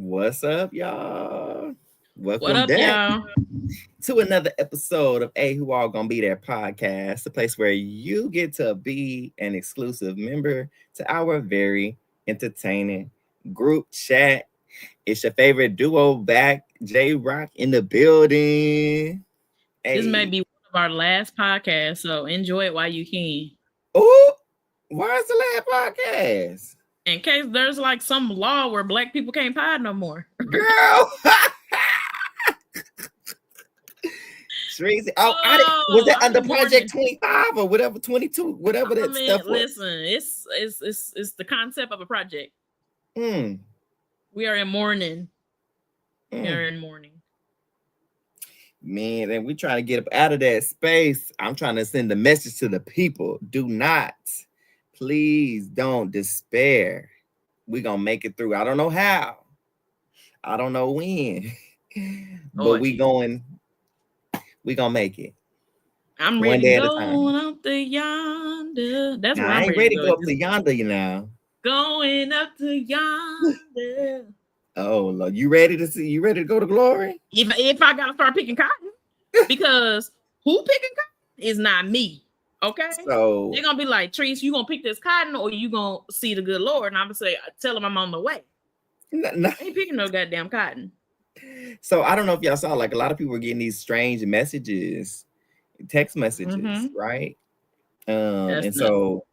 What's up, y'all? What Welcome up, back y'all? to another episode of A Who All Gonna Be There podcast, the place where you get to be an exclusive member to our very entertaining group chat. It's your favorite duo back, J Rock in the building. This may Hey, be one of our last podcasts, so enjoy it while you can. oh, where's the last podcast? In case there's like some law where black people can't pod no more. Girl. Tracy. Oh, was that under Good Project morning. 25 or whatever, 22, whatever I that mean, stuff was? listen, it's the concept of a project. Mm, We are in mourning. We mm. are in mourning. Man, and we trying to get up out of that space. I'm trying to send a message to the people. Do not, please don't despair. We gonna make it through. I don't know how. I don't know when. But Lord Jesus. we gonna make it. I'm One ready to day at a go time. up to yonder. That's Now where I I'm ain't ready to ready to go go at up this to point. yonder, you know. Going up to yonder. Oh Lord, you ready to see? You ready to go to glory? If I gotta start picking cotton, because who picking cotton is not me. Okay, So they're gonna be like, Trees, you gonna pick this cotton or you gonna see the good Lord? And I'm gonna say, tell them I'm on the way. I ain't picking no goddamn cotton. So I don't know if y'all saw, like, a lot of people were getting these strange messages, text messages, Mm-hmm. right? That's And nuts. so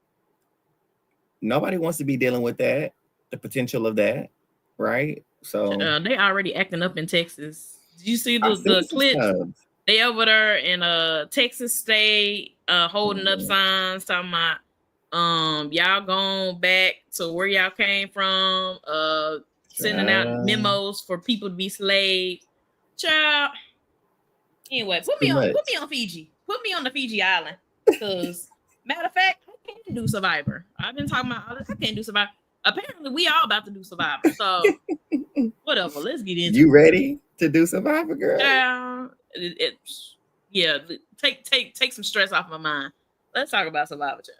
nobody wants to be dealing with that, the potential of that, right? So They already acting up in Texas. Did you see I the seen some clips? stuff. They over there in Texas State holding up Yeah. signs talking about y'all going back to where y'all came from, sending out Child, memos for people to be slaves. Child. Anyway, it's too put me much. on Fiji. Put me on the Fiji island. Cause matter of fact, I can't do Survivor. I've been talking about I can't do Survivor. Apparently we all about to do Survivor. So whatever, let's get into You it. ready to do Survivor, girl? Child, yeah, take some stress off my mind. Let's talk about Survivor, child.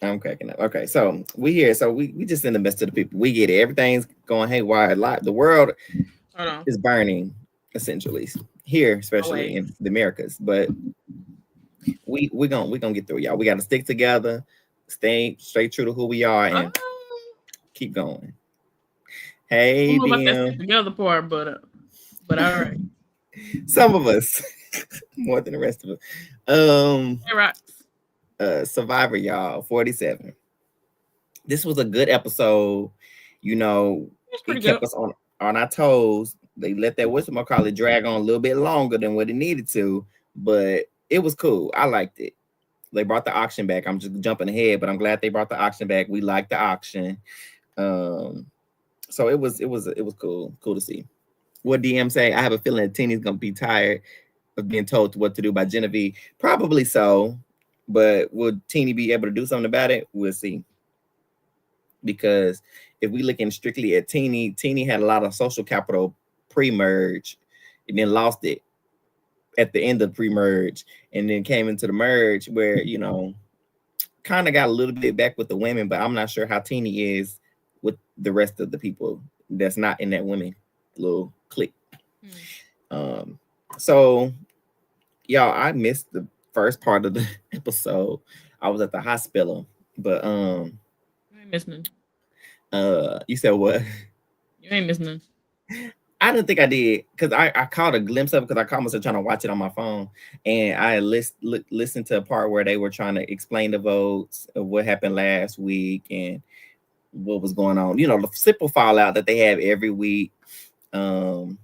I'm cracking up. Okay, so we here. So we just send the message to the people. We get it. Everything's going haywire. A lot. The world Hold on. is burning, essentially. Here, Oh especially wait. in the Americas. But we gonna get through, y'all. We gotta stick together, stay straight true to who we are, I and keep going. don't Hey, know about that stick DM. together part, but all right. Some of us more than the rest of us. Um, Hey, rocks. Survivor, y'all. 47. This was a good episode. You know, It's it pretty good. kept us on our toes. They let that whatchamacallit drag on a little bit longer than what it needed to, but it was cool. I liked it. They brought the auction back. I'm just jumping ahead, but I'm glad they brought the auction back. We liked the auction. Um, so it was cool to see. What DM say? I have a feeling that Teeny's gonna be tired of being told what to do by Genevieve. Probably so, but will Teeny be able to do something about it? We'll see. Because if we looking strictly at Teeny, Teeny had a lot of social capital pre-merge, and then lost it at the end of pre-merge, and then came into the merge where kind of got a little bit back with the women, but I'm not sure how Teeny is with the rest of the people that's not in that women little clique. Hmm. Um, so y'all, I missed the first part of the episode. I was at the hospital, but You ain't missing none. you said what? You ain't missing none. I didn't think I did because I caught a glimpse of it because I caught myself trying to watch it on my phone, and I listened to a part where they were trying to explain the votes of what happened last week and what was going on. You know, the simple fallout that they have every week um,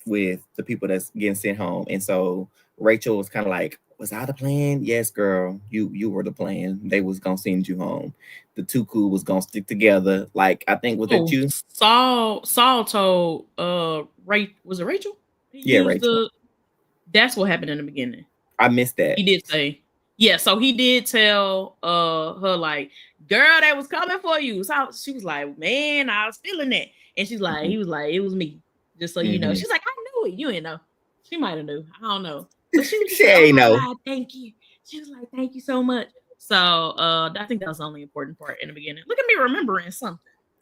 with the people that's getting sent home. And so Rachel was kind of like, "Was I the plan? Yes, girl, you were the plan. They was gonna send you home. The two cool was gonna stick together. Like I think was it Oh, you? Saul told was it Rachel? He Yeah, used Rachel. that's what happened in the beginning. I missed that. He did say, yeah, so he did tell her like, girl, that was coming for you. So she was like, man, I was feeling that. And she's like, he was like, it was me. Just so you know. Mm-hmm. She's like, I knew it. You didn't know. She might have knew. I don't know. But she was just She like, oh ain't my know. God, thank you. She was like, thank you so much. So I think that was the only important part in the beginning. Look at me remembering something.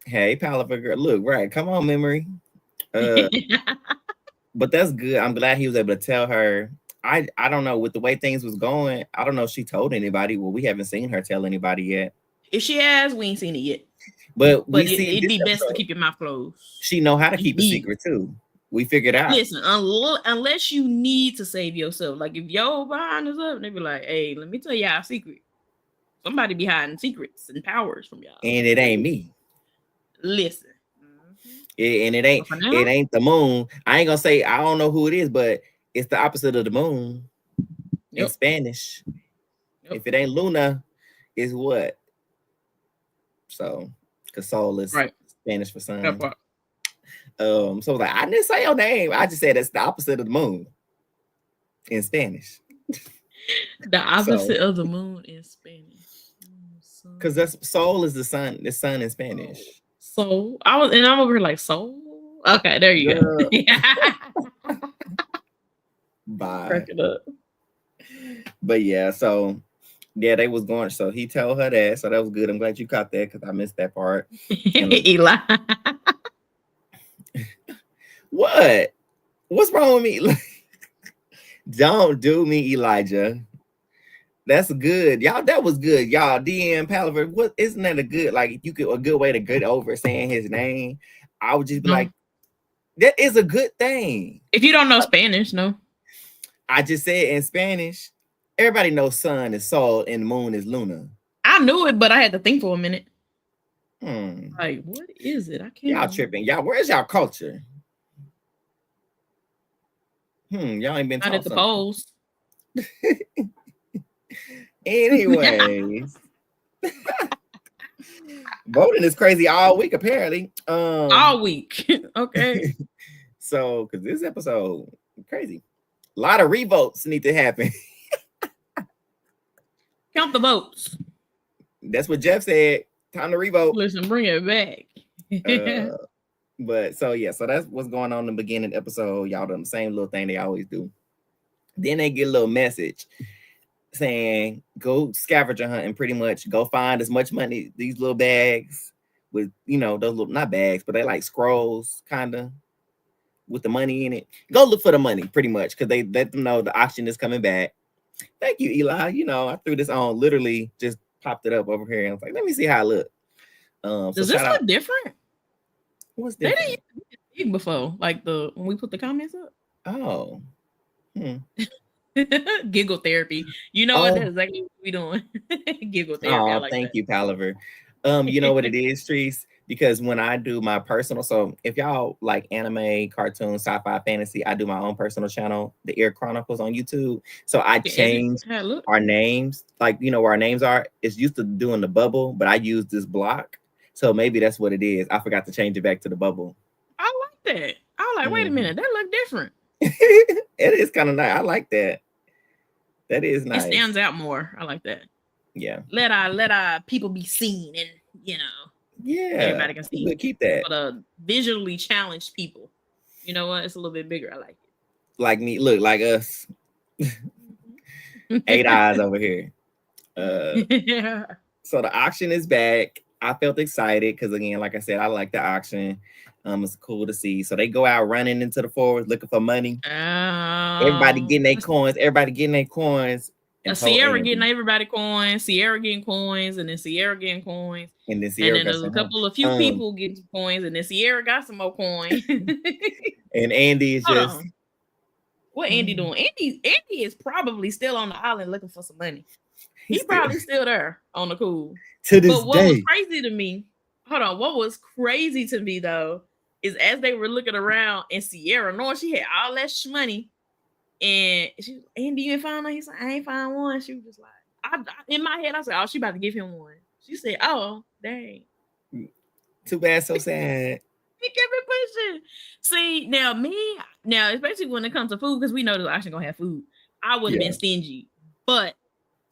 Hey, Palaver girl, look right. Come on, memory. Uh, but that's good. I'm glad he was able to tell her. I don't know, with the way things was going. I don't know if she told anybody. Well, we haven't seen her tell anybody yet. If she has, we ain't seen it yet. But we But see it'd this be best to episode, keep your mouth closed. she know how to You keep a need- secret too. We figured out. Listen, unless you need to save yourself, like if your behind is up, they be like, "Hey, let me tell y'all a secret. Somebody be hiding secrets and powers from y'all." And it ain't me. Listen, And it ain't Well, for now- it ain't the moon. I ain't gonna say I don't know who it is, but it's the opposite of the moon in Yep. Spanish. Yep. If it ain't Luna, it's what? So, because soul is Right. Spanish for sun. That part. So I was like, I didn't say your name. I just said it's the opposite of the moon in Spanish. The opposite of the moon in Spanish. Because that's soul is the sun. The sun in Spanish. So I'm over here like soul. Okay, there you go. Bye. Crack it up. But yeah, so yeah, they was going. So he told her that. So that was good. I'm glad you caught that because I missed that part. Eli. What? What's wrong with me? Don't do me, Elijah. That's good, y'all. That was good, y'all. DM Palaver. What isn't that a good a good way to get over saying his name? I would just be like, that is a good thing. If you don't know Spanish, no. I just said in Spanish, everybody knows sun is sol and the moon is Luna. I knew it, but I had to think for a minute. Hmm. Like, what is it? I can't. Y'all tripping. Y'all, where's y'all culture? Y'all ain't been Not taught at the something. polls. Anyways. Voting is crazy all week, apparently. All week. Okay. So, because this episode, crazy. A lot of revotes need to happen. Count the votes. That's what Jeff said. Time to revote. Listen, bring it back. But so yeah, so that's what's going on in the beginning of the episode. Y'all done the same little thing they always do. Then they get a little message saying, go scavenger hunt and pretty much go find as much money, these little bags with, those little, not bags, but they like scrolls kind of with the money in it. Go look for the money pretty much because they let them know the auction is coming back. Thank you, Eli. I threw this on, literally just popped it up over here and I was like, let me see how I look. Does this look different? What's They different? didn't use it big before, like when we put the comments up. Oh. Giggle therapy. You know what? That's exactly what we doing. Giggle therapy. I like thank that. you, Palaver. You know what it is, Treese? Because when I do my personal, so if y'all like anime, cartoon, sci-fi, fantasy, I do my own personal channel, The Ear Chronicles on YouTube. So I changed our names, like where our names are. It's used to doing the bubble, but I use this block. So maybe that's what it is. I forgot to change it back to the bubble. I like that. I was like, wait a minute, that look different. It is kind of nice. I like that. That is nice. It stands out more. I like that. Yeah. Let our people be seen, and yeah, everybody can see. We'll keep that. But visually challenged people, you know what? It's a little bit bigger. I like it. Like me, look like us. 8 eyes over here. Yeah. So the auction is back. I felt excited because again, like I said, I like the auction. It's cool to see. So they go out running into the forest looking for money. Everybody getting their coins. Sierra getting everybody coins. Sierra getting coins, and then Sierra getting coins. And then Sierra and then there's a few people getting coins, and then Sierra got some more coins. And Andy is just. What Andy doing? Andy is probably still on the island looking for some money. He's probably still there on the cool. To this but what day. was crazy to me, what was crazy to me though, is as they were looking around and Sierra, knowing she had all that money, and she was, Andy, you ain't find one? He's like, I ain't find one. She was just like, in my head, I said, oh, she about to give him one. She said, oh, dang. Too bad, so sad. He kept it pushing. See, now, especially when it comes to food, because we know the auction gonna have food. I would have been stingy. But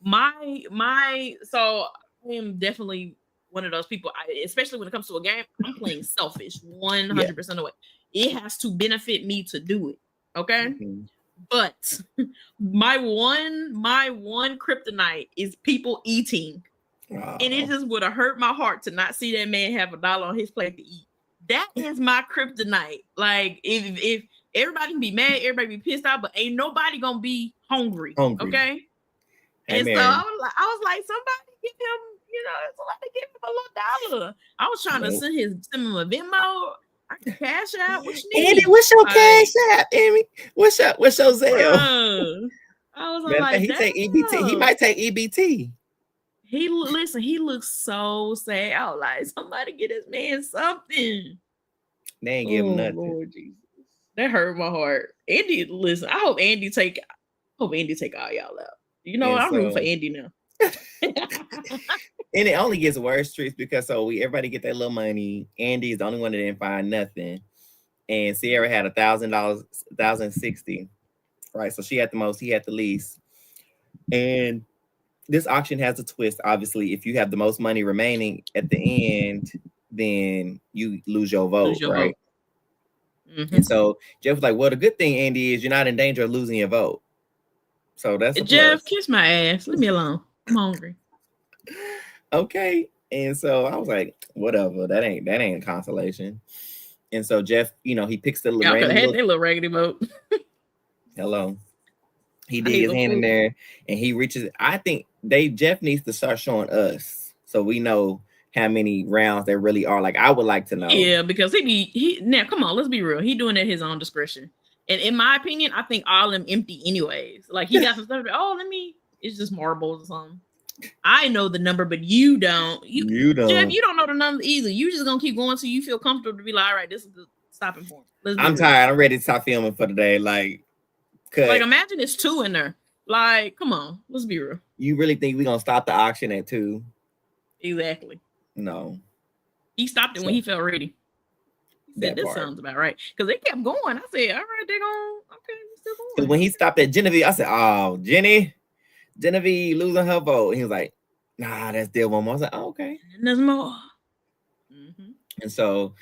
so I am definitely one of those people, especially when it comes to a game, I'm playing selfish 100% of the way. It has to benefit me to do it. Okay. Mm-hmm. But my one kryptonite is people eating. And it just would have hurt my heart to not see that man have $1 on his plate to eat. That is my kryptonite. Like if everybody can be mad, everybody be pissed off, but ain't nobody gonna be hungry. Hungry. Okay. Hey, And so man. I was like, somebody give him, somebody give him a little dollar. I was trying to send him a Venmo. I can cash out. What you need? Andy, what's your cash app, Amy? What's your Zelle? I was like, he take EBT. He might take EBT. He looks so sad. I was like, somebody get this man something. They ain't give him nothing. Lord Jesus. That hurt my heart. Andy, listen, I hope Andy take all y'all out. You know what? I'm rooting for Andy now. And it only gets worse, Trees, because everybody get that little money. Andy is the only one that didn't find nothing. And Sierra had $1,000, $1,060. Right. So she had the most, he had the least. And this auction has a twist. Obviously, if you have the most money remaining at the end, then you lose your vote, right? Mm-hmm. And so Jeff was like, well, the good thing, Andy, is you're not in danger of losing your vote. So that's Jeff, kiss my ass. Leave me alone. I'm hungry. Okay. And so I was like, whatever. That ain't consolation. And so Jeff, he picks the little raggedy vote. Hello. He did his hand in there and he reaches. I think Jeff needs to start showing us so we know how many rounds there really are. Like, I would like to know. Yeah, because now come on, let's be real. He doing it at his own discretion. And in my opinion, I think all of them empty anyways. Like, he got some stuff. It's just marbles or something. I know the number, but you don't. You don't. Jeff, you don't know the number either. You just gonna keep going till you feel comfortable to be like, all right, this is the stopping point. I'm tired. I'm ready to stop filming for today. Like imagine it's 2 in there. Like, come on, let's be real. You really think we're gonna stop the auction at 2? Exactly. No. He stopped it when he felt ready. He said, this sounds about right. Because they kept going. I said, all right, they're going, okay, we're still going. Because when he stopped at Genevieve, I said, oh, Genevieve losing her vote. And he was like, nah, that's still one more. I was like, oh, okay. And there's more. Mm-hmm. And so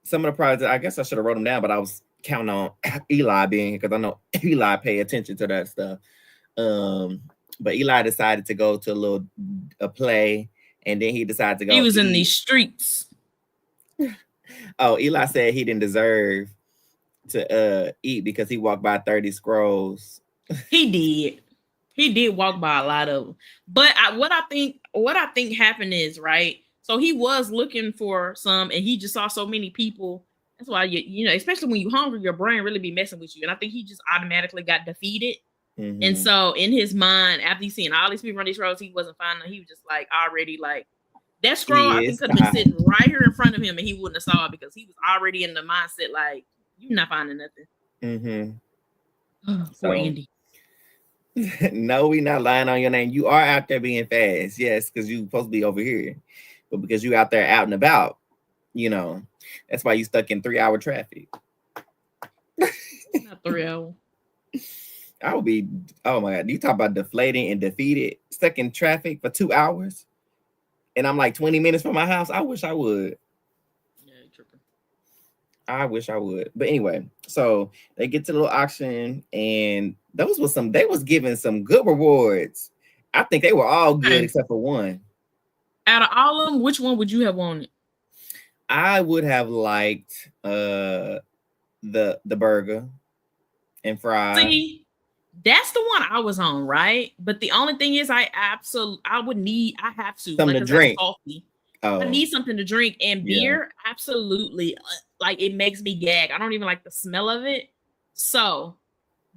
some of the prizes, I guess I should have wrote them down, but I was counting on Eli being here because I know Eli pay attention to that stuff. But Eli decided to go to a play, and then he decided to go. He was in these streets. Oh, Eli said he didn't deserve to eat because he walked by 30 scrolls. He did walk by a lot of them. But what I think happened is, right, so he was looking for some and he just saw so many people. That's why especially when you're hungry, your brain really be messing with you. And I think he just automatically got defeated. Mm-hmm. And so in his mind, after he's seeing all these people on these roads, he wasn't finding. He was just like already like that scroll. I think could have been sitting right here in front of him, and he wouldn't have saw it because he was already in the mindset like you're not finding nothing. Mm-hmm. Poor Andy. No, we not lying on your name. You are out there being fast, yes, because you're supposed to be over here, but because you out there out and about, that's why you stuck in 3-hour traffic. Not 3 hours. I would be, oh my God, you talk about deflating and defeated, stuck in traffic for 2 hours, and I'm like 20 minutes from my house. I wish I would. Yeah, tripping. I wish I would. But anyway, so they get to the little auction, and they was giving some good rewards. I think they were all good except for one. Out of all of them, which one would you have wanted? I would have liked the burger and fries. See, that's the one I was on, right? But the only thing is, I have to something to drink. I need something to drink, and beer, absolutely. Like, it makes me gag. I don't even like the smell of it. So,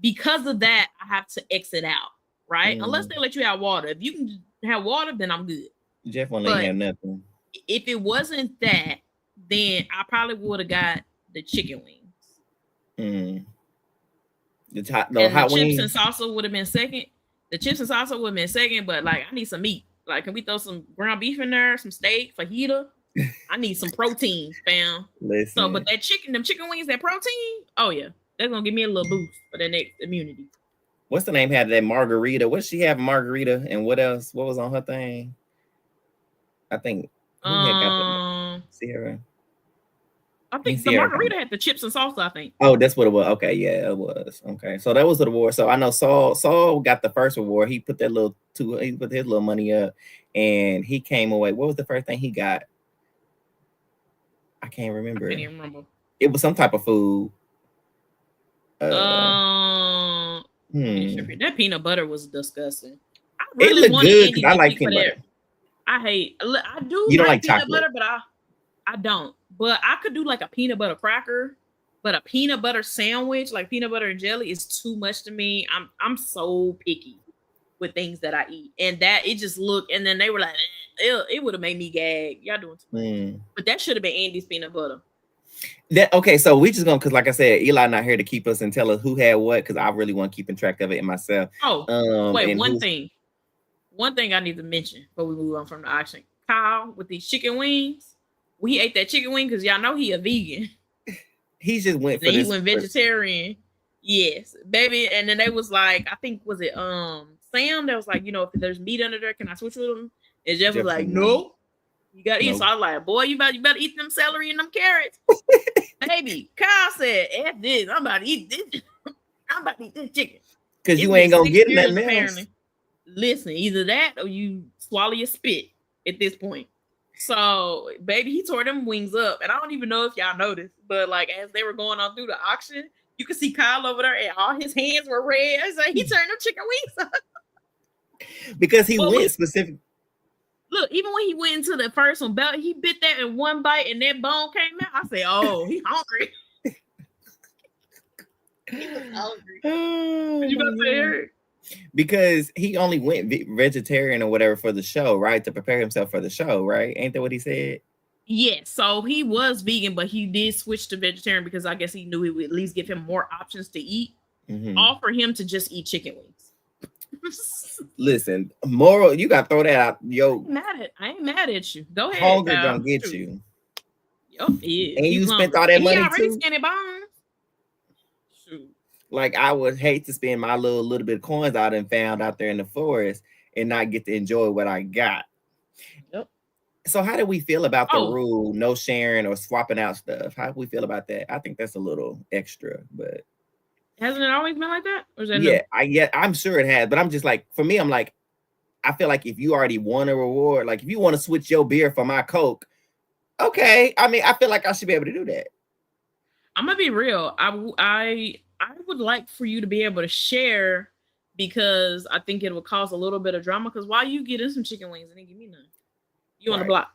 because of that, I have to exit out, right? Unless they let you have water. If you can have water, then I'm good. Jeff won't let you have nothing. If it wasn't that, then I probably would have got the chicken wings. The hot wings. Chips and salsa would have been second. The chips and salsa would have been second, but like I need some meat. Like, can we throw some ground beef in there, some steak, fajita? I need some protein, fam. Listen. So, but them chicken wings, that protein, oh yeah, that's gonna give me a little boost for the next immunity. What's the name? Had that margarita? What did she have? Margarita, and what else? What was on her thing? I think. Sierra. I think the margarita had the chips and salsa, I think. Oh, that's what it was. Okay, yeah, it was. Okay, so that was the reward. So I know Saul got the first reward. He put his little money up, and he came away. What was the first thing he got? I can't I remember. can't even remember. It was some type of food. That peanut butter was disgusting. I It really looked wanted good Andy because I to like keep for peanut butter. that. I do You don't like like peanut chocolate. butter, but I don't. But I could do like a peanut butter cracker, but a peanut butter sandwich, like peanut butter and jelly, is too much to me. I'm so picky with things that I eat, and that it just looked. And then they were like, it would have made me gag. Y'all doing too much. But that should have been Andy's peanut butter. Okay, so we just gonna, because like I said, Eli not here to keep us and tell us who had what, because I really want keeping track of it in myself. Wait, one thing I need to mention before we move on from the auction. Kyle with these chicken wings. We ate that chicken wing because y'all know he a vegan. He just went for this. He went vegetarian. Yes, baby. And then they was like, I think was it Sam that was like, if there's meat under there, can I switch with him? And Jeff was like, nope. You gotta eat. So I was like, boy, you better eat them celery and them carrots. Baby, Kyle said, F this. I'm about to eat this. I'm about to eat this chicken. Because you ain't gonna get nothing else. Apparently. Listen, either that or you swallow your spit at this point. So, baby, he tore them wings up. And I don't even know if y'all noticed, but like as they were going on through the auction, you could see Kyle over there and all his hands were red. So he turned them chicken wings up. Because he went specific. Look, even when he went into the first one, he bit that in one bite and that bone came out. I said, oh, he hungry. He was hungry. What you about to say, Eric? Because he only went vegetarian or whatever for the show, right? To prepare himself for the show, right? Ain't that what he said? Yes. So he was vegan, but he did switch to vegetarian because I guess he knew it would at least give him more options to eat. Offer him to just eat chicken wings. Listen, moral, you gotta throw that out. Yo, I ain't mad at you. Go ahead. Hunger gonna get you. Yo, yeah. And you spent all that money already too. Skinny bones. Shoot. Like I would hate to spend my little bit of coins out and found out there in the forest and not get to enjoy what I got. Yep. So how do we feel about the rule, no sharing or swapping out stuff? How do we feel about that? I think that's a little extra, but hasn't it always been like that? Or is that I'm sure it has, but I'm just like, for me, I'm like, I feel like if you already won a reward, like if you want to switch your beer for my Coke, okay. I mean, I feel like I should be able to do that. I'm gonna be real. I would like for you to be able to share because I think it would cause a little bit of drama. Because why you getting some chicken wings and they give me none? You on the block?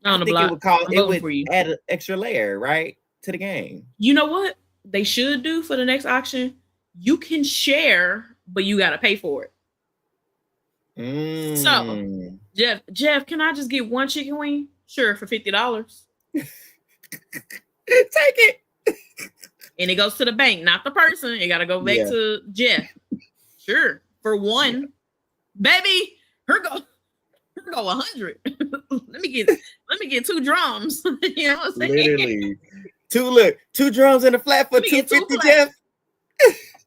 On the block. It would add an extra layer, right, to the game. You know what they should do for the next auction? You can share, but you got to pay for it. So, Jeff, can I just get one chicken wing? Sure, for $50. Take it. And it goes to the bank, not the person. It got to go back to Jeff. Sure, for one, baby. Her go 100. let me get 2 drums. You know what I'm saying? Literally, two drums in a flat for $250, Jeff.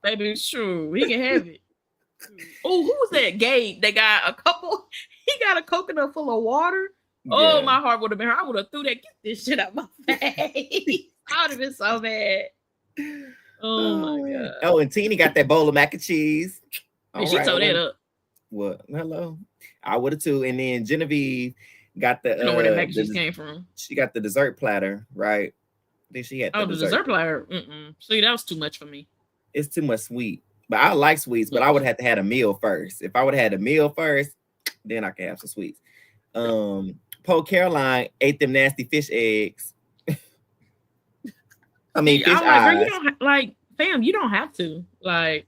Baby, sure, he can have it. Oh, who was that? Gabe. They got a couple. He got a coconut full of water. Yeah. Oh, my heart would have been hurt. I would have threw that. Get this shit out my face. I would have been so bad. Oh my god. Oh, and Teeny got that bowl of mac and cheese. And she tore that up. What? Hello. I would have too. And then Genevieve got the. I know where that mac and cheese came from. She got the dessert platter, right? I think she had the dessert platter. See, that was too much for me. It's too much sweet. But I like sweets, but I would have to have a meal first. If I would have had a meal first, then I can have some sweets. Poe Caroline ate them nasty fish eggs. I mean, fish eyes. Girl, you don't like, fam. You don't have to. Like,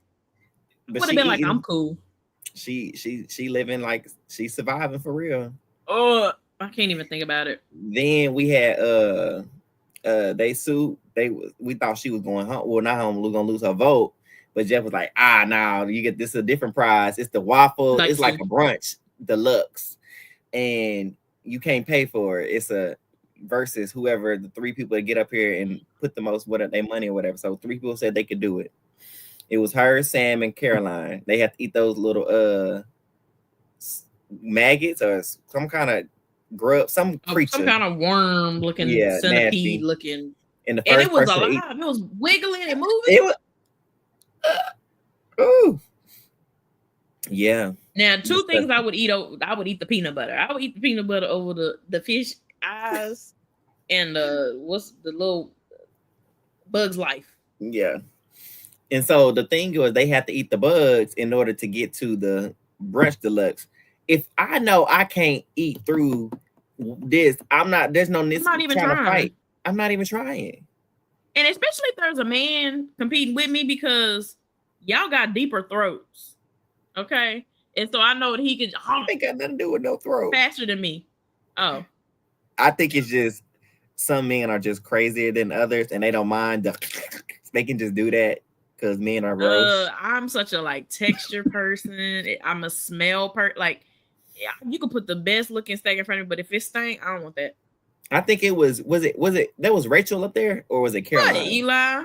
would have been like, I'm cool. She living like she's surviving for real. Oh, I can't even think about it. Then we had they sued. We thought she was going home. Well, not home. We're gonna lose her vote. But Jeff was like, no, you get this a different prize. It's the waffle. It's like a brunch deluxe. And you can't pay for it. It's a versus whoever the 3 people that get up here and put the most their money or whatever. So 3 people said they could do it. It was her, Sam, and Caroline. They had to eat those little maggots or some kind of grub, some creature. Some kind of worm looking, centipede looking. And it was alive. It was wiggling and moving. It was. Yeah. Now, 2 things I would eat. I would eat the peanut butter. I would eat the peanut butter over the fish eyes and what's the little Bug's Life. Yeah. And so the thing was they had to eat the bugs in order to get to the brunch deluxe. If I know I can't eat through this, I'm not. There's no need not even trying to fight. trying. I'm not even trying. And especially if there's a man competing with me, because y'all got deeper throats. Okay. And so I know that he could Ain't got nothing to do with no throat. faster than me. Oh. I think it's just some men are just crazier than others and they don't mind they can just do that because men are gross. I'm such a like texture person. I'm a smell like, yeah, you can put the best looking steak in front of me, but if it stank, I don't want that. I think it was it that was Rachel up there, or was it Caroline? What, Eli?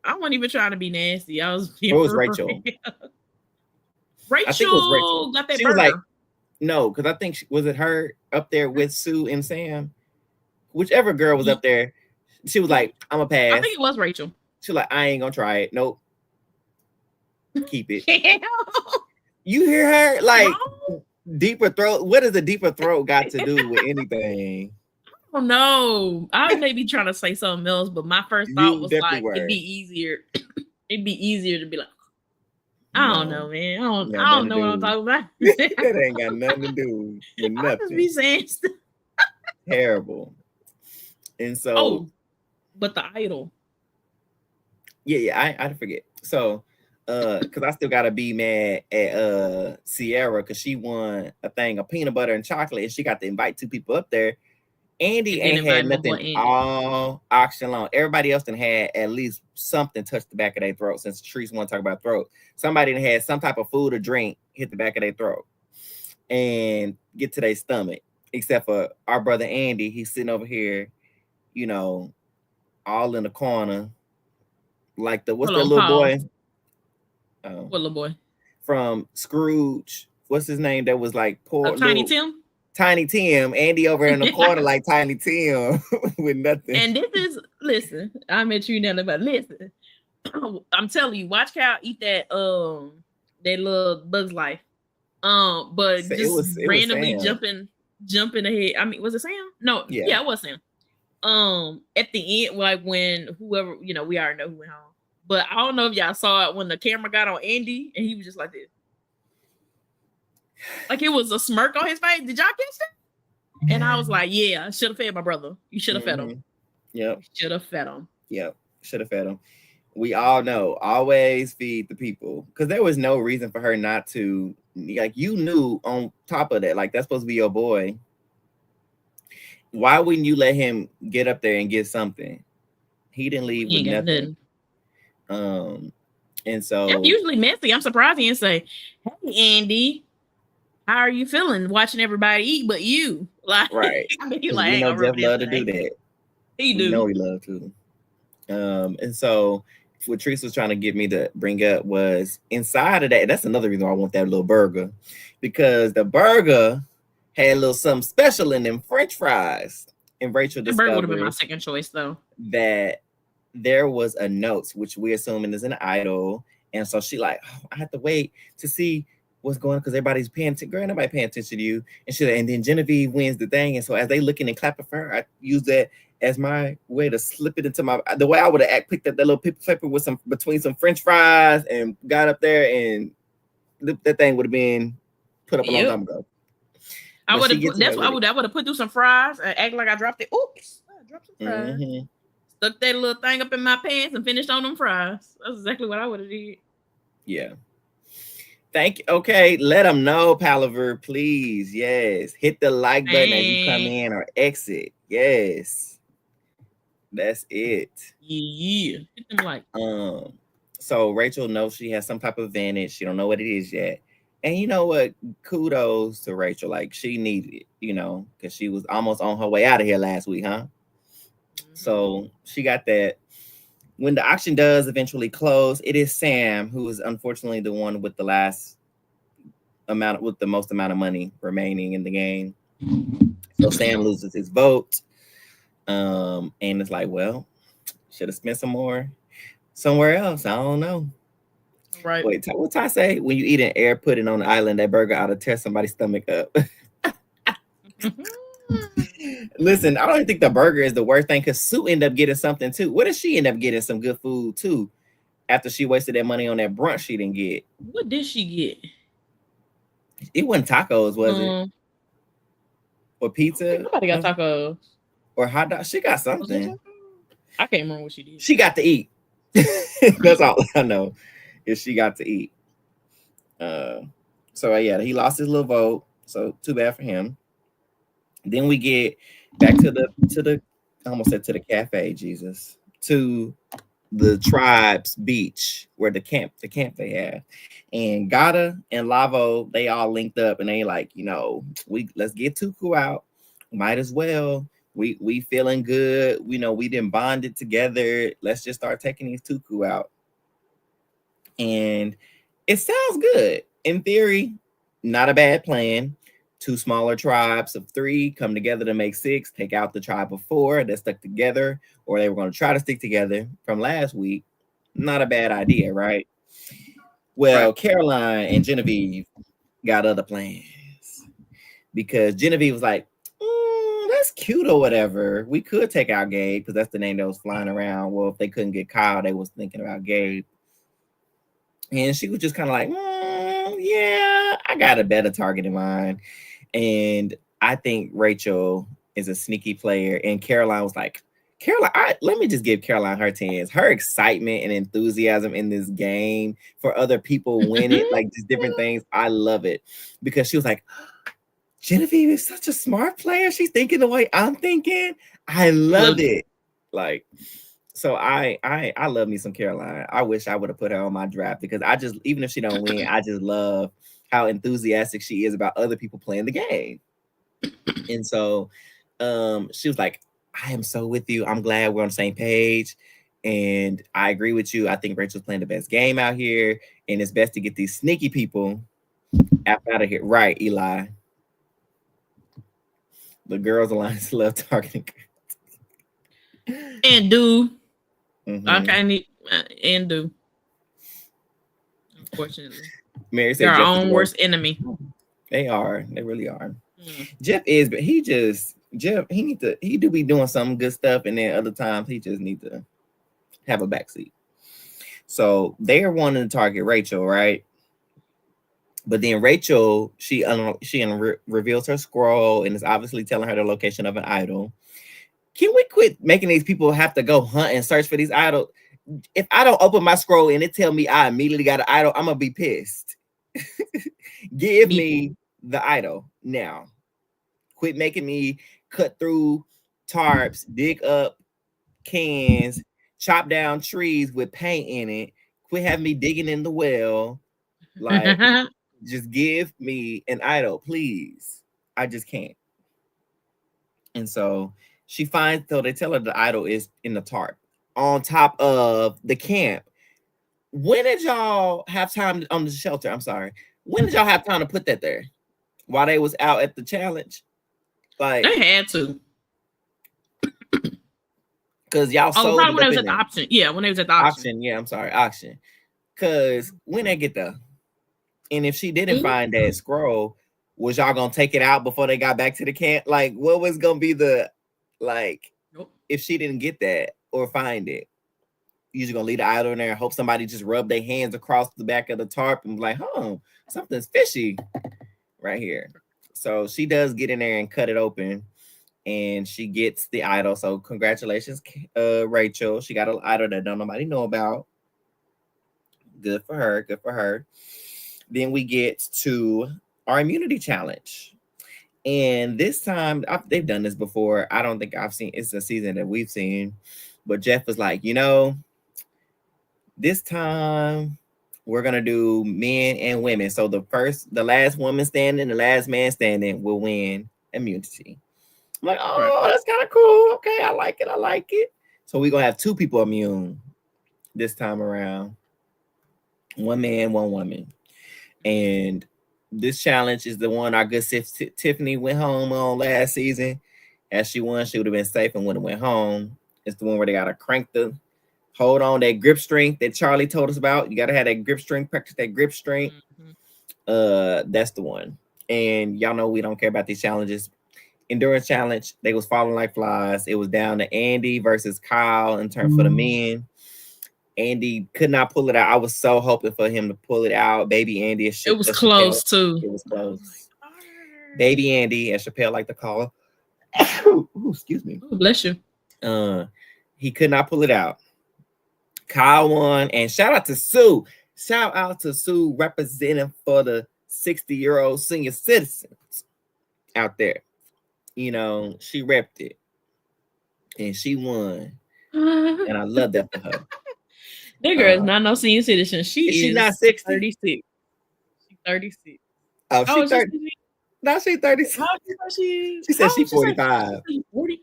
I wasn't even trying to be nasty. I was being Or was Rachel? Rachel, I think it was Rachel. got that she burger. Was like, no, because I think was it her up there with Sue and Sam? Whichever girl was up there, she was like, I'm a pass. I think it was Rachel. She was like, I ain't gonna try it. Nope. Keep it. You hear her? Like, deeper throat. What does a deeper throat got to do with anything? Oh no, I may be trying to say something else, but my first thought was like it'd be easier. It'd be easier to be like, I don't know, man. I don't know what I'm talking about. That ain't got nothing to do with nothing. I just be saying stuff. Terrible. And so, but the idol. Yeah, I forget. So, because I still gotta be mad at Sierra because she won a thing of peanut butter and chocolate, and she got to invite 2 people up there. Andy ain't had nothing all auction long. Everybody else done had at least something touch the back of their throat. Since Trees want to talk about throat, somebody done had some type of food or drink hit the back of their throat and get to their stomach. Except for our brother Andy, he's sitting over here, you know, all in the corner, like the what's that little boy? What little boy? From Scrooge. What's his name? That was like poor Tiny Tim. Tiny Tim, Andy over in the corner like Tiny Tim with nothing. And this is, listen, I met you now, but listen, I'm telling you, watch Cal eat that little Bug's Life, but so just randomly jumping ahead. I mean, was it Sam? No, yeah, it was Sam. At the end, like when whoever, we already know who went home, but I don't know if y'all saw it when the camera got on Andy and he was just like this. Like it was a smirk on his face. Did y'all catch that? And I was like, yeah, I should have fed my brother. You should have fed him. Yep. Should have fed him. Yep. Should have fed him. We all know, always feed the people. Because there was no reason for her not to, like, you knew on top of that, like, that's supposed to be your boy. Why wouldn't you let him get up there and get something? He didn't leave with nothing. And so. I'm usually messy. I'm surprised he didn't say, hey, Andy, how are you feeling watching everybody eat but you? Like, right. I mean, like, you know Jeff love to do that. He do. You know he love to. And so what Treese was trying to get me to bring up was inside of that. That's another reason why I want that little burger, because the burger had a little something special in them French fries. And Rachel discovered burger would have been my second choice, though. That there was a note, which we're assuming is an idol. And so she like, oh, I have to wait to see what's going on because everybody's paying attention. Girl, nobody paying attention to you. And then Genevieve wins the thing. And so as they looking and clapping for her, I use that as my way to slip it into the way I would have picked up that little pepper with between some French fries and got up there, and that thing would have been put up a long time ago. I would have put through some fries and act like I dropped it. Oops, I dropped some fries. Mm-hmm. Stuck that little thing up in my pants and finished on them fries. That's exactly what I would have did. Yeah. Thank you. Okay, let them know, Palaver, please. Yes. Hit the like button as you come in or exit. Yes. That's it. Yeah. Hit them like. So Rachel knows she has some type of advantage. She don't know what it is yet. And you know what? Kudos to Rachel. Like, she needed it, because she was almost on her way out of here last week, huh? Mm-hmm. So she got that. When the auction does eventually close, it is Sam who is unfortunately the one with the most amount of money remaining in the game. So Sam loses his vote. And it's like, well, should have spent some more somewhere else. I don't know. Right. Wait, what Ty say? When you eat an air pudding on the island, that burger ought to tear somebody's stomach up. Listen, I don't even think the burger is the worst thing because Sue ended up getting something too. What if she end up getting some good food too after she wasted that money on that brunch she didn't get? What did she get? It wasn't tacos, was it? Or pizza? Nobody got tacos. Or hot dog? She got Was there something. tacos? I can't remember what she did. She got to eat. That's all I know. Is she got to eat. So yeah, he lost his little vote. So too bad for him. Then we get back to the I almost said to the cafe, Jesus. To the tribe's beach where the camp they have. And Gata and Lavo, they all linked up and they like, let's get Tuku out. Might as well. We feeling good. We didn't bond it together. Let's just start taking these Tuku out. And it sounds good. In theory, not a bad plan. 2 smaller tribes of 3 come together to make 6, take out the tribe of 4 that stuck together, or they were going to try to stick together from last week. Not a bad idea, right? Well, right. Caroline and Genevieve got other plans because Genevieve was like, that's cute or whatever. We could take out Gabe because that's the name that was flying around. Well, if they couldn't get Kyle, they was thinking about Gabe. And she was just kind of like, yeah, I got a better target in mind. And I think Rachel is a sneaky player. And Caroline was like, let me just give Caroline her 10s. Her excitement and enthusiasm in this game for other people winning, like just different things. I love it because she was like, Genevieve is such a smart player. She's thinking the way I'm thinking. I love it. Like, so I love me some Caroline. I wish I would have put her on my draft because even if she don't win, I just love how enthusiastic she is about other people playing the game. And so she was like, I am so with you. I'm glad we're on the same page. And I agree with you. I think Rachel's playing the best game out here. And it's best to get these sneaky people out of here. Right, Eli. The Girls Alliance love targeting. And do. Okay, and do. Unfortunately. Mary said they're our own worst enemy. They are. They really are. Jeff is, but he do be doing some good stuff, and then other times he just need to have a backseat. So they're wanting to target Rachel, right? But then Rachel, she reveals her scroll and is obviously telling her the location of an idol. Can we quit making these people have to go hunt and search for these idols? If I don't open my scroll and it tell me I immediately got an idol, I'm gonna be pissed. Give me the idol now. Quit making me cut through tarps, dig up cans, chop down trees with paint in it. Quit having me digging in the well. Like, just give me an idol, please. I just can't. And so she finds, so they tell her the idol is in the tarp on top of the camp. When did y'all have time on the shelter? I'm sorry. When did y'all have time to put that there? While they was out at the challenge? Like, they had to. Because y'all sold probably when it was at the auction. Yeah, when it was at the auction. Yeah, I'm sorry, auction. Because when they get there, and if she didn't find that scroll, was y'all gonna take it out before they got back to the camp? Like, what was gonna be the if she didn't get that or find it? You just gonna leave the idol in there and hope somebody just rub their hands across the back of the tarp and be like, something's fishy right here. So she does get in there and cut it open, and she gets the idol. So congratulations, Rachel. She got an idol that don't nobody know about. Good for her. Good for her. Then we get to our immunity challenge. And this time, they've done this before. I don't think I've seen, it's a season that we've seen. But Jeff was like, this time we're going to do men and women. So the last woman standing, the last man standing will win immunity. I'm like, that's kind of cool. Okay, I like it. So we're going to have 2 people immune this time around. 1 man, 1 woman. And this challenge is the one our good sis Tiffany went home on last season. As she won, she would have been safe and would have went home. It's the one where they got to crank hold on that grip strength that Charlie told us about. You got to have that grip strength, practice that grip strength. That's the one. And y'all know we don't care about these challenges endurance challenge. They was falling like flies. It was down to Andy versus Kyle in turn for the men. Andy could not pull it out. I was so hoping for him to pull it out. Baby Andy, it was close too. It was close. Baby Andy, as Chappelle like to call her. Ooh, excuse me. Ooh, bless you. He could not pull it out. Kyle won, and shout out to Sue. Shout out to Sue representing for the 60-year-old senior citizens out there. You know, she repped it, and she won, and I love that for her. That girl is not no senior citizen. She is not 60. 36. She's 36. Oh, she's 30. No, she's 36. How she said she's 45. 40.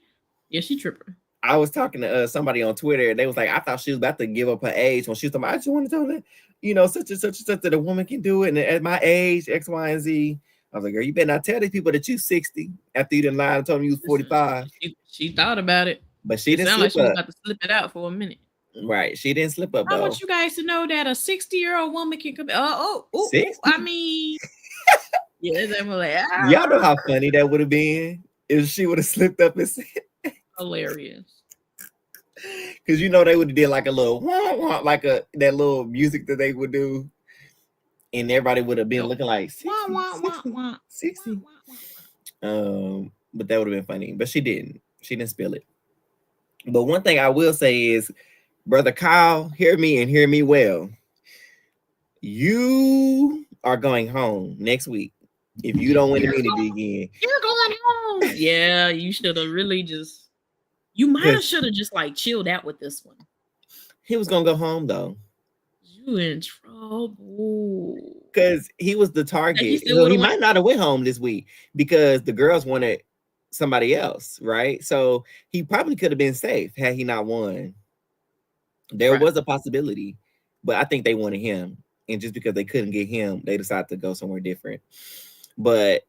Yeah, she tripping. I was talking to somebody on Twitter. They was like, I thought she was about to give up her age when she was talking about, I just want to tell that, you know, such and such that a woman can do it. And at my age, X, Y, and Z. I was like, girl, you better not tell these people that you 60 after you done lied and told them you was 45. She thought about it. But she didn't slip like she was up. about to slip it out for a minute. Right. She didn't slip up, I though. want you guys to know that a 60-year-old woman can come. 60? I mean, yeah, they were like, y'all know how funny that would have been if she would have slipped up and said hilarious. Because you know they would have did like a little like that little music that they would do, and everybody would have been looking like 60. But that would have been funny. But she didn't. She didn't spill it. But one thing I will say is, Brother Kyle, hear me and hear me well. You are going home next week if you don't win immunity again. You're going home. Yeah, you should have really just. You might have should have just like chilled out with this one. He was gonna go home though. You in trouble. Because he was the target. He might not have went home this week because the girls wanted somebody else, right? So he probably could have been safe had he not won. There was a possibility, but I think they wanted him. And just because they couldn't get him, they decided to go somewhere different. But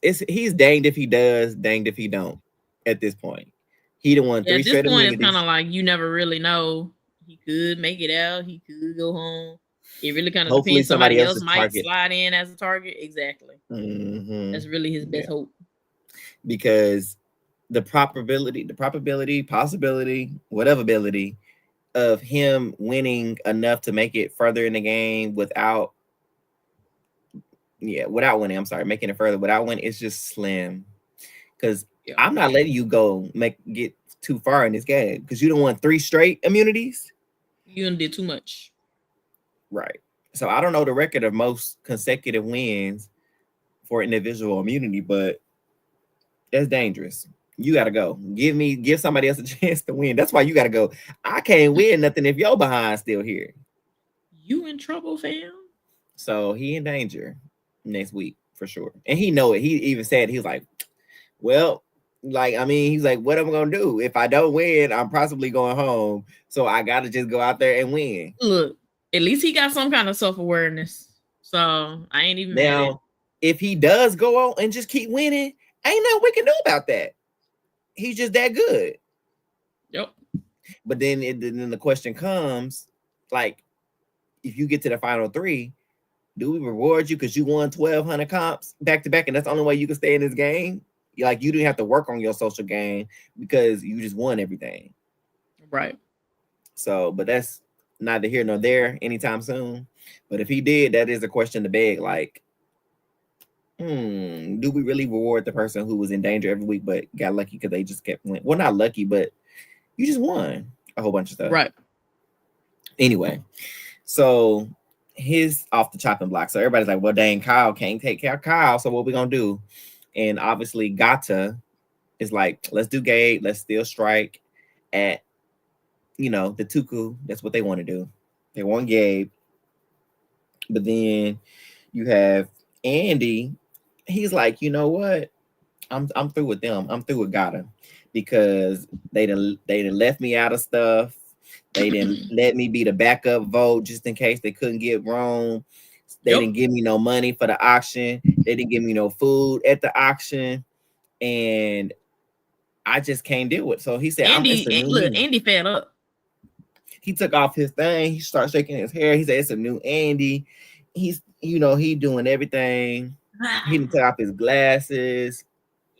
he's danged if he does, danged if he don't at this point. He done won 3 straight immunities. At this point, it's kind of like you never really know. He could make it out. He could go home. It really kind of depends. Somebody else might slide in as a target. Exactly. That's really his best hope. Because the probability, possibility, whatever ability of him winning enough to make it further in the game without winning. I'm sorry, making it further without winning, it's just slim. Because I'm not letting you get too far in this game because you don't want 3 straight immunities. You done did too much. Right. So I don't know the record of most consecutive wins for individual immunity, but that's dangerous. You got to go. Give somebody else a chance to win. That's why you got to go. I can't win nothing if your behind still here. You in trouble, fam. So he in danger next week for sure. And he know it. He even said, he was like, well, like, I mean, he's like, what am I going to do? If I don't win, I'm possibly going home. So I got to just go out there and win. Look, at least he got some kind of self-awareness. So I ain't even mad at. If he does go on and just keep winning, ain't nothing we can do about that. He's just that good. Yep. But then the question comes, like, if you get to the final 3, do we reward you because you won 1,200 comps back to back, and that's the only way you can stay in this game? Like, you didn't have to work on your social game because you just won everything. Right. So, but that's neither here nor there anytime soon. But if he did, that is a question to beg. Like, do we really reward the person who was in danger every week but got lucky because they just kept winning? Well, not lucky, but you just won a whole bunch of stuff. Right. Anyway, so his off the chopping block. So everybody's like, well, dang, Kyle can't take care of Kyle. So what we going to do? And obviously Gata is like, let's do Gabe. Let's still strike at, the Tuku. That's what they want to do. They want Gabe. But then you have Andy. He's like, you know what? I'm through with them. I'm through with Gata because they done left me out of stuff. They didn't let me be the backup vote just in case they couldn't get Rome. They didn't give me no money for the auction. They didn't give me no food at the auction. And I just can't deal with it. So he said, Andy fed up. He took off his thing. He started shaking his hair. He said, it's a new Andy. He's, he doing everything. He didn't take off his glasses.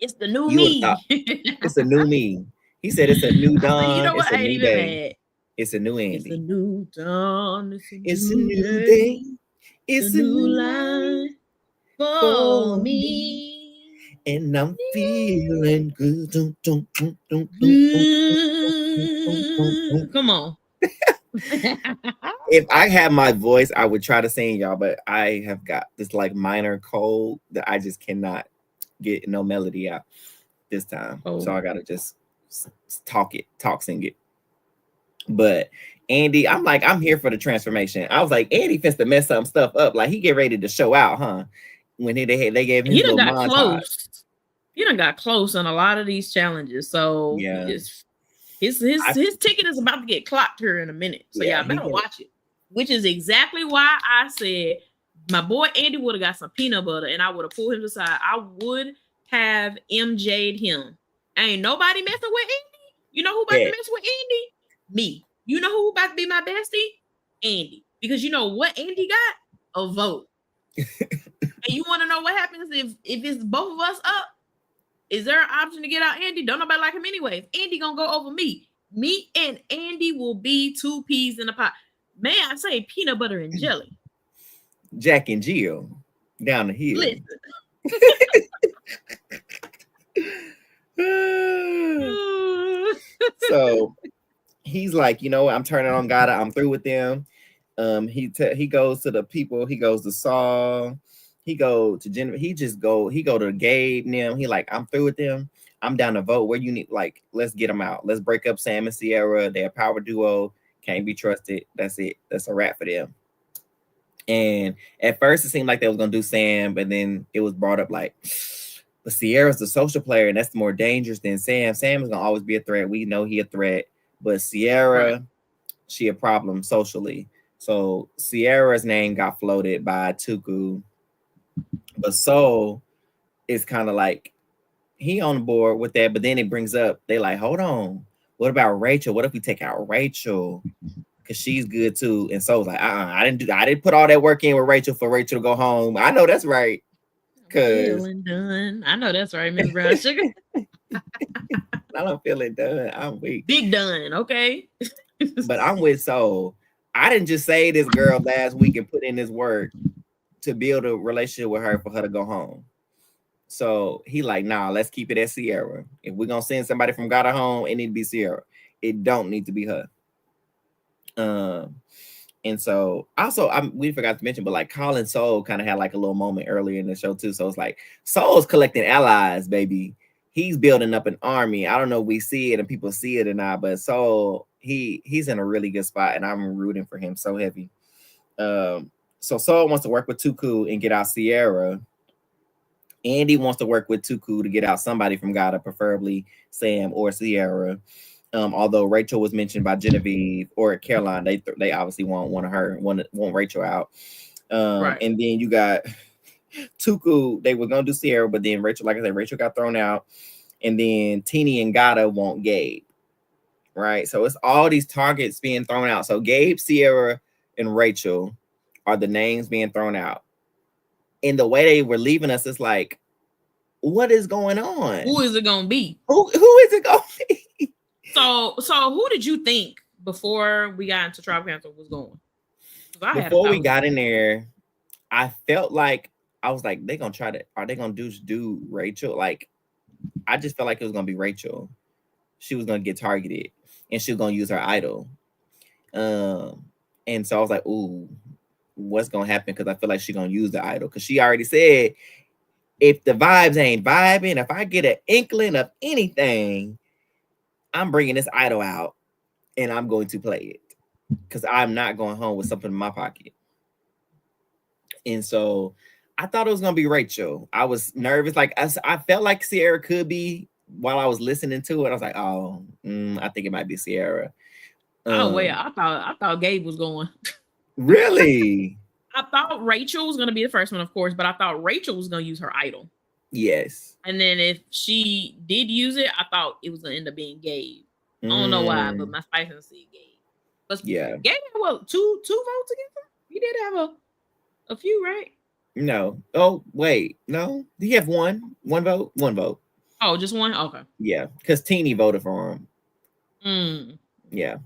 It's the new You would have thought me. it's a new me. He said it's a new I said, you dawn. know It's what? a I ain't new even day. mad. It's a new It's a Andy. new dawn. It's a It's a new new day. day. It's It's a a new new line life for for me. me. And I'm feeling good. Dun, dun, dun, dun, dun, dun, dun, dun, dun, dun. Come on. If I had my voice, I would try to sing y'all, but I have got this like minor cold that I just cannot get no melody out this time. So I gotta just sing it. But Andy, I'm here for the transformation. I was like, Andy fits to mess some stuff up. Like he get ready to show out, huh? When they gave him his little got montage. close. He done got close on a lot of these challenges. So yeah, his ticket is about to get clocked here in a minute. So y'all better watch it. Which is exactly why I said my boy Andy would have got some peanut butter and I would have pulled him aside. I would have MJ'd him. Ain't nobody messing with Andy. You know who about to mess with Andy? Me. You know who about to be my bestie? Andy. Because you know what Andy got? A vote. And you want to know what happens if it's both of us up? Is there an option to get out Andy? Don't nobody like him anyway. Andy gonna go over me. Me and Andy will be two peas in a pot. May I say peanut butter and jelly? Jack and Jill down the hill. So he's like, you know, I'm turning on God. I'm through with them. He goes to the people. He goes to Saul. He go to Jennifer. He go to Gabe. Them. He like, I'm through with them. I'm down to vote. Where you need, like, let's get them out. Let's break up Sam and Sierra. They're a power duo. Can't be trusted. That's it. That's a wrap for them. And at first it seemed like they was gonna do Sam, but then it was brought up like, but Sierra's the social player, and that's more dangerous than Sam. Sam is gonna always be a threat. We know he a threat, but Sierra, she a problem socially. So Sierra's name got floated by Tuku, but Soul is kind of like he on board with that. But then it brings up, they like, hold on, what about Rachel? What if we take out Rachel? Because she's good too. And Soul's like, I didn't put all that work in with Rachel for Rachel to go home. I know that's right. Feeling done. I know that's right, Miss Brown Sugar. I don't feel it done. I'm weak. Big done, okay. But I'm with Soul. I didn't just say this girl last week and put in this work to build a relationship with her for her to go home. So he like, nah, let's keep it at Sierra. If we're gonna send somebody from God home, it need to be Sierra. It don't need to be her. And so also we forgot to mention, but like Colin Soul kind of had like a little moment earlier in the show too. So it's like Soul's collecting allies, baby. He's building up an army. I don't know if we see it and people see it or not, but Soul, he's in a really good spot, and I'm rooting for him so heavy. So Soul wants to work with Tuku and get out Sierra. Andy wants to work with Tuku to get out somebody from Gata, preferably Sam or Sierra. Although Rachel was mentioned by Genevieve or Caroline, they obviously want Rachel out. And then you got Tuku. They were gonna do Sierra, but then Rachel, like I said, Rachel got thrown out, and then Teeny and Gata want Gabe. Right, so it's all these targets being thrown out. So Gabe, Sierra, and Rachel are the names being thrown out. And the way they were leaving us, it's like, what is going on? Who is it gonna be? Who is it gonna be? So who did you think before we got into Tribe Council was going? Before we got in there, I felt like I was like, are they gonna do Rachel? Like, I just felt like it was gonna be Rachel. She was gonna get targeted, and she was gonna use her idol. And so I was like, ooh, what's gonna happen? Because I feel like she's gonna use the idol. Because she already said, if the vibes ain't vibing, if I get an inkling of anything, I'm bringing this idol out and I'm going to play it, because I'm not going home with something in my pocket. And so I thought it was going to be Rachel. I was nervous. Like I felt like Sierra could be while I was listening to it. I was like, oh, I think it might be Sierra. Wait, I thought Gabe was going. Really? I thought Rachel was going to be the first one, of course, but I thought Rachel was going to use her idol. Yes. And then if she did use it, I thought it was going to end up being Gabe. I don't know why, but my spice and see Gabe. But yeah. Gabe had what, two votes against him? He did have a few, right? No. Oh, wait. No. Did he have one vote? One vote. Oh, just one? Okay. Yeah, because Teeny voted for him. Yeah.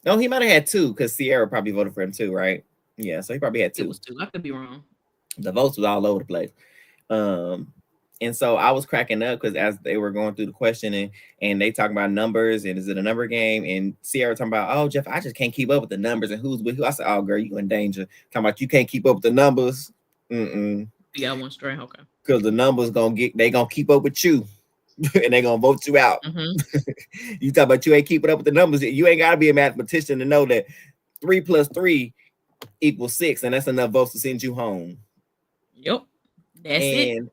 No, he might have had two because Sierra probably voted for him too, right? Yeah, so he probably had It two. was two. I could be wrong. The votes was all over the place. And so I was cracking up because as they were going through the questioning and they talking about numbers and is it a number game? And Sierra talking about, oh, Jeff, I just can't keep up with the numbers and who's with who. I said, oh, girl, you in danger. Talking about you can't keep up with the numbers. You got one straight. Okay. Because the numbers they gonna keep up with you and they gonna vote you out. You talk about you ain't keeping up with the numbers. You ain't gotta be a mathematician to know that 3 plus 3 equals 6, and that's enough votes to send you home. Yep. That's it. And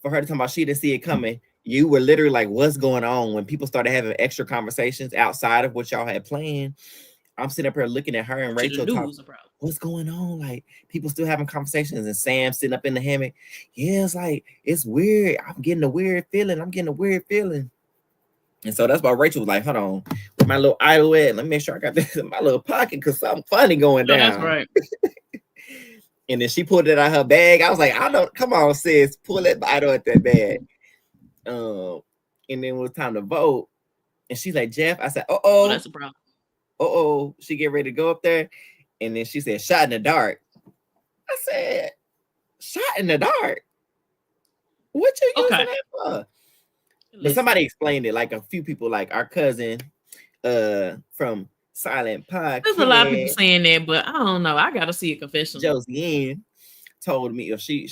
for her to talk about she didn't see it coming, you were literally like, what's going on? When people started having extra conversations outside of what y'all had planned, I'm sitting up here looking at her and Rachel talking, what's going on? Like, people still having conversations, and Sam sitting up in the hammock. Yeah, it's like, it's weird. I'm getting a weird feeling. And so that's why Rachel was like, hold on, where my little idol at? Let me make sure I got this in my little pocket because something funny going down. That's right. And then she pulled it out of her bag. I was like, I don't, come on, sis, pull that idol at that bag. And then it was time to vote. And she's like, Jeff, I said, oh, that's a problem. She get ready to go up there. And then she said, shot in the dark. I said, shot in the dark? What you using that for? But somebody explained it, like a few people, like our cousin from Silent Podcast. There's a lot of people saying that, but I don't know. I gotta see a confession. Josie told me, or she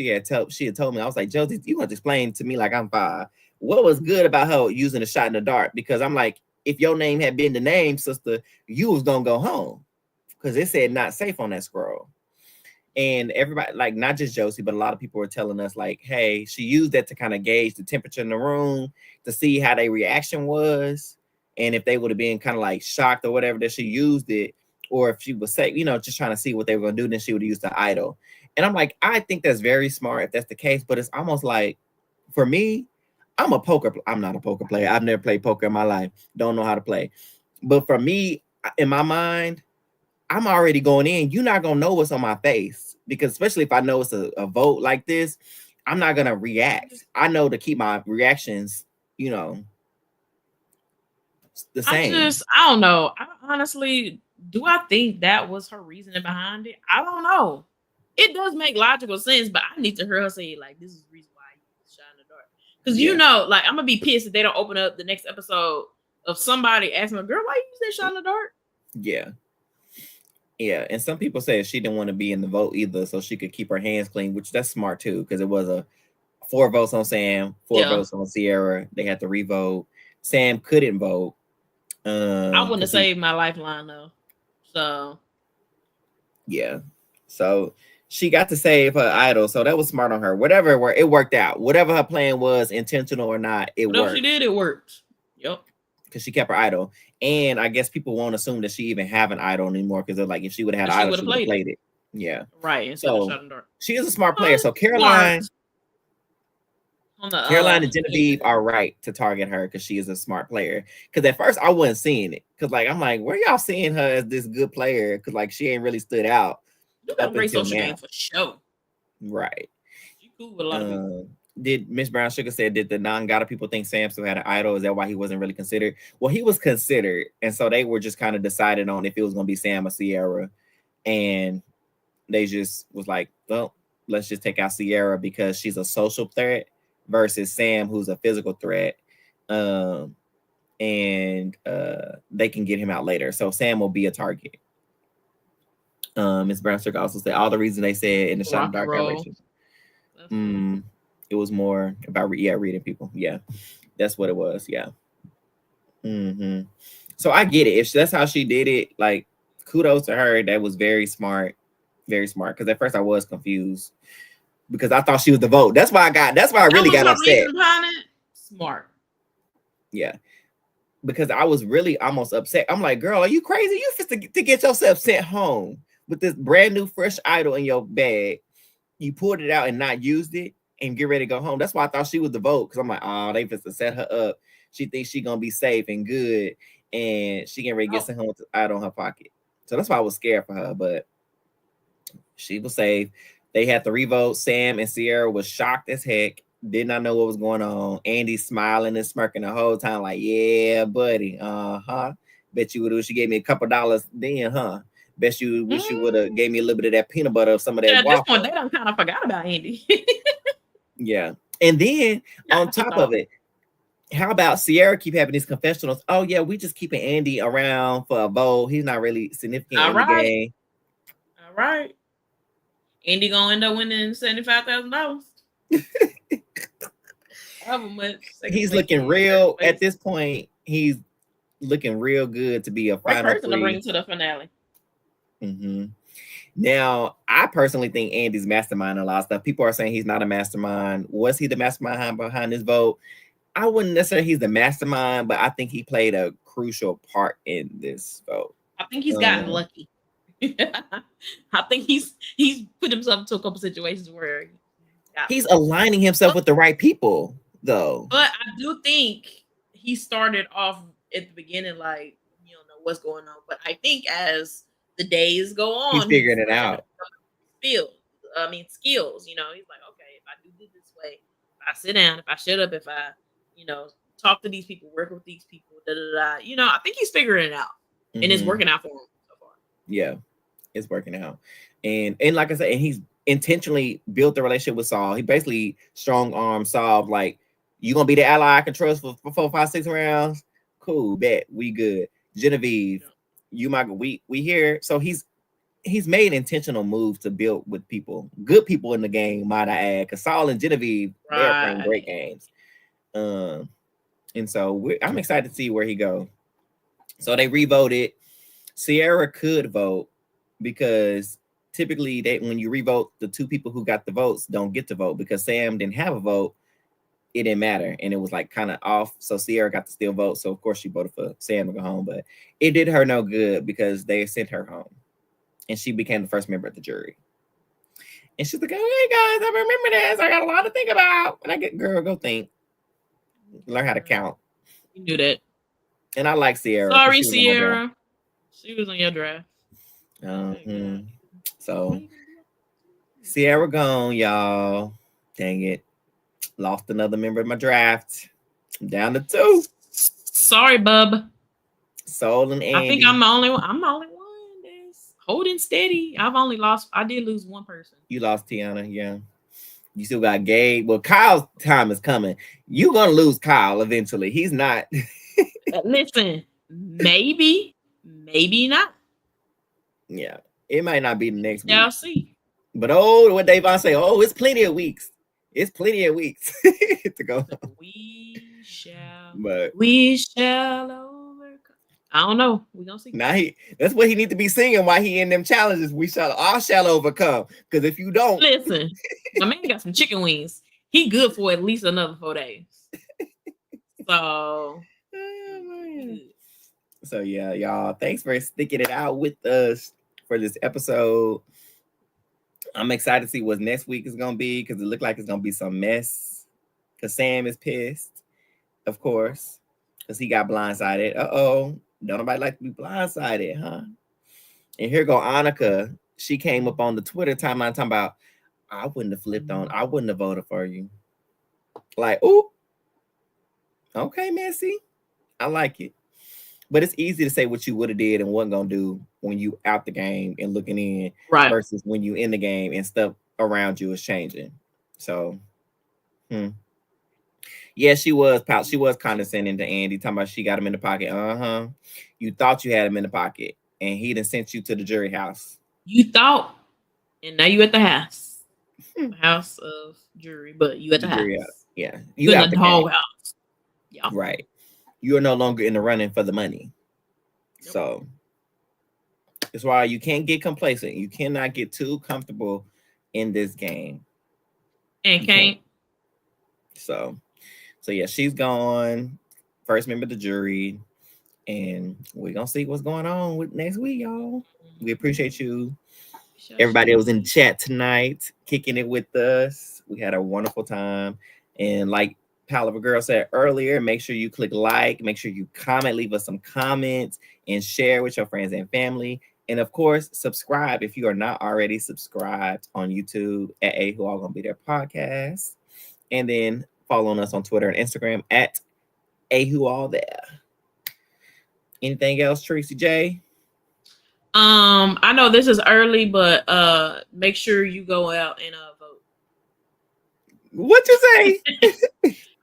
had told me, I was like, Josie, you want to explain to me like I'm 5. What was good about her using a shot in the dark? Because I'm like, if your name had been the name, sister, you was gonna go home. Because it said not safe on that scroll. And everybody, like not just Josie, but a lot of people were telling us, like, hey, she used that to kind of gauge the temperature in the room to see how their reaction was. And if they would have been kind of like shocked or whatever that she used it, or if she was say, just trying to see what they were gonna do, then she would use the idol. And I'm like, I think that's very smart if that's the case, but it's almost like, for me, I'm not a poker player. I've never played poker in my life. Don't know how to play. But for me, in my mind, I'm already going in. You're not gonna know what's on my face, because especially if I know it's a vote like this, I'm not gonna react. I know to keep my reactions, the same. I don't know. Honestly, do I think that was her reasoning behind it? I don't know. It does make logical sense, but I need to hear her say, like, this is the reason why you shine in the dark. Because like, I'm gonna be pissed if they don't open up the next episode of somebody asking a girl, why you use that shine in the dark? Yeah, and some people said she didn't want to be in the vote either, so she could keep her hands clean, which that's smart too, because it was a 4 votes on Sam, 4 votes on Sierra. They had to revote. Sam couldn't vote. I wouldn't have saved my lifeline though. So yeah, so she got to save her idol, so that was smart on her. Whatever it worked out. Whatever her plan was, intentional or not, it worked. Whatever she did, it worked. Yep. Because she kept her idol. And I guess people won't assume that she even have an idol anymore, because they're like, if she would have had an idol, she would have played it. Yeah. Right. So she is a smart player. So Caroline and Genevieve are right to target her because she is a smart player. Because at first I wasn't seeing it. Because like I'm like, where y'all seeing her as this good player? Because like she ain't really stood out. You got a great social game for sure. Right. She cool with a lot of people. Did Miss Brown Sugar said, did the non-Gata people think Sam still had an idol? Is that why he wasn't really considered? Well, he was considered, and so they were just kind of decided on if it was going to be Sam or Sierra, and they just was like, well, let's just take out Sierra because she's a social threat versus Sam, who's a physical threat, and they can get him out later. So Sam will be a target. Miss Brown Sugar also said all the reasons they said in the shot in dark direction. It was more about reading people. Yeah, that's what it was. Yeah. So I get it. If that's how she did it, like, kudos to her. That was very smart, very smart. Because at first I was confused because I thought she was the vote. That's why I really got upset. Smart. Yeah, because I was really almost upset. I'm like, girl, are you crazy? You fit to get yourself sent home with this brand new fresh idol in your bag. You pulled it out and not used it and get ready to go home. That's why I thought she was the vote, because I'm like, oh, they just to set her up. She thinks she gonna be safe and good, and she can ready to get sent home with the idol in her pocket. So that's why I was scared for her, but she was safe. They had to revote. Sam and Sierra was shocked as heck Did not know what was going on. Andy smiling and smirking the whole time, like, yeah, buddy. Bet you would have. She gave me a couple dollars then, huh? Bet you wish you would have gave me a little bit of that peanut butter or some of that At this point, waffle. they done kind of forgot about Andy. Yeah. And then Yeah, on top of it, how about Sierra keep having these confessionals? Oh yeah, we just keeping Andy around for a vote. He's not really significant all in the right, game. all right. Andy gonna end up winning $75,000. However much. He's looking real at this point. He's looking real good to be a Right final person to bring three. to the finale. Mm-hmm. Now, I personally think Andy's mastermind a lot of stuff. People are saying he's not a mastermind. Was he the mastermind behind this vote? I wouldn't necessarily he's the mastermind, but I think he played a crucial part in this vote. I think he's gotten lucky. I think he's put himself into a couple situations where he's aligning himself with the right people, though. But I do think he started off at the beginning like you don't know what's going on. But I think as the days go on, he's figuring it out. Skills. You know, he's like, okay, if I do this way, if I sit down, if I shut up, if I, talk to these people, work with these people, I think he's figuring it out, and it's working out for him so far. Yeah, it's working out, and like I said, and he's intentionally built the relationship with Saul. He basically strong arm Saul, like, you gonna be the ally I can trust for 4, 5, 6 rounds. Cool, bet we good. Genevieve, you might we here. So he's made intentional moves to build with people, good people in the game, might I add, because Saul and Genevieve, they're playing great games. And so I'm excited to see where he go. So they revoted. Sierra could vote because typically when you revote, the 2 people who got the votes don't get to vote because Sam didn't have a vote. It didn't matter, and it was like kind of off. So Sierra got to still vote. So of course she voted for Sam to go home, but it did her no good because they sent her home, and she became the first member of the jury. And she's like, "Hey guys, I remember this. I got a lot to think about." And I get, girl, go think, learn how to count. You knew that. And I like Sierra. Sorry, Sierra. She was on your draft. So Sierra gone, y'all. Dang it. Lost another member of my draft. I'm down to 2. Sorry, bub. Soul and Andy. I think I'm the only one. I'm the only one that's holding steady. I did lose one person. You lost Tiana, yeah. You still got Gabe. Well, Kyle's time is coming. You're gonna lose Kyle eventually. He's not. Listen, maybe not. Yeah, it might not be the next week. Y'all see. But what Davon say? Oh, it's plenty of weeks. It's plenty of weeks to go. We shall overcome. I don't know. We gonna see. Now that's what he need to be singing while he in them challenges. I shall overcome. Because if you don't, listen, my man got some chicken wings. He good for at least another 4 days. So. So yeah, y'all, thanks for sticking it out with us for this episode. I'm excited to see what next week is gonna be because it looked like it's gonna be some mess. Because Sam is pissed, of course, because he got blindsided. Don't nobody like to be blindsided, huh? And here go Annika. She came up on the Twitter timeline talking about, I wouldn't have flipped on. I wouldn't have voted for you. Like, ooh, okay, Messy. I like it. But it's easy to say what you would have did and wasn't gonna do when you out the game and looking in, right? Versus when you in the game and stuff around you is changing. So, yeah, she was condescending to Andy, talking about she got him in the pocket. You thought you had him in the pocket, and he done sent you to the jury house. You thought, and now you at the house, house of jury, but you at the house. Yeah, you in the doghouse. Yeah, right. You are no longer in the running for the money. Yep. So that's why you can't get complacent. You cannot get too comfortable in this game. And can't. So yeah, she's gone. First member of the jury. And we're going to see what's going on with next week, y'all. We appreciate you. Everybody that was in the chat tonight, kicking it with us. We had a wonderful time. And like Pal of a Girl said earlier, make sure you click like, make sure you comment, leave us some comments, and share with your friends and family. And of course, subscribe if you are not already subscribed on YouTube at Who All Gonna Be There podcast. And then follow us on Twitter and Instagram at AWhoAllThere. Anything else, Tracy J? I know this is early, but make sure you go out and vote. What you say?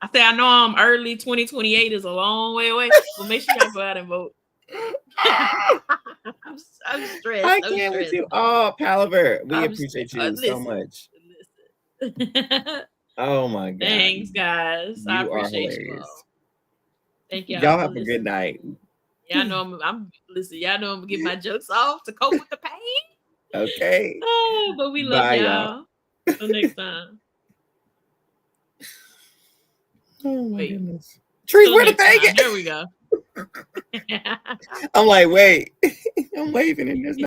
I say I know I'm early. 2028 is a long way away, but make sure y'all go out and vote. I'm stressed. I can't with you. Oh, Palaver, we appreciate you so listen, much. Listen. Oh my god. Thanks, guys. I You are appreciate you hilarious. all. Thank y'all. Y'all have a good night. Y'all know I'm listen. Y'all know I'm gonna get my jokes off to cope with the pain. Okay. Oh, but we love Bye, y'all. Until next time. Oh my goodness. Trees, where the thing? There we go. I'm like, wait. I'm waving and there's no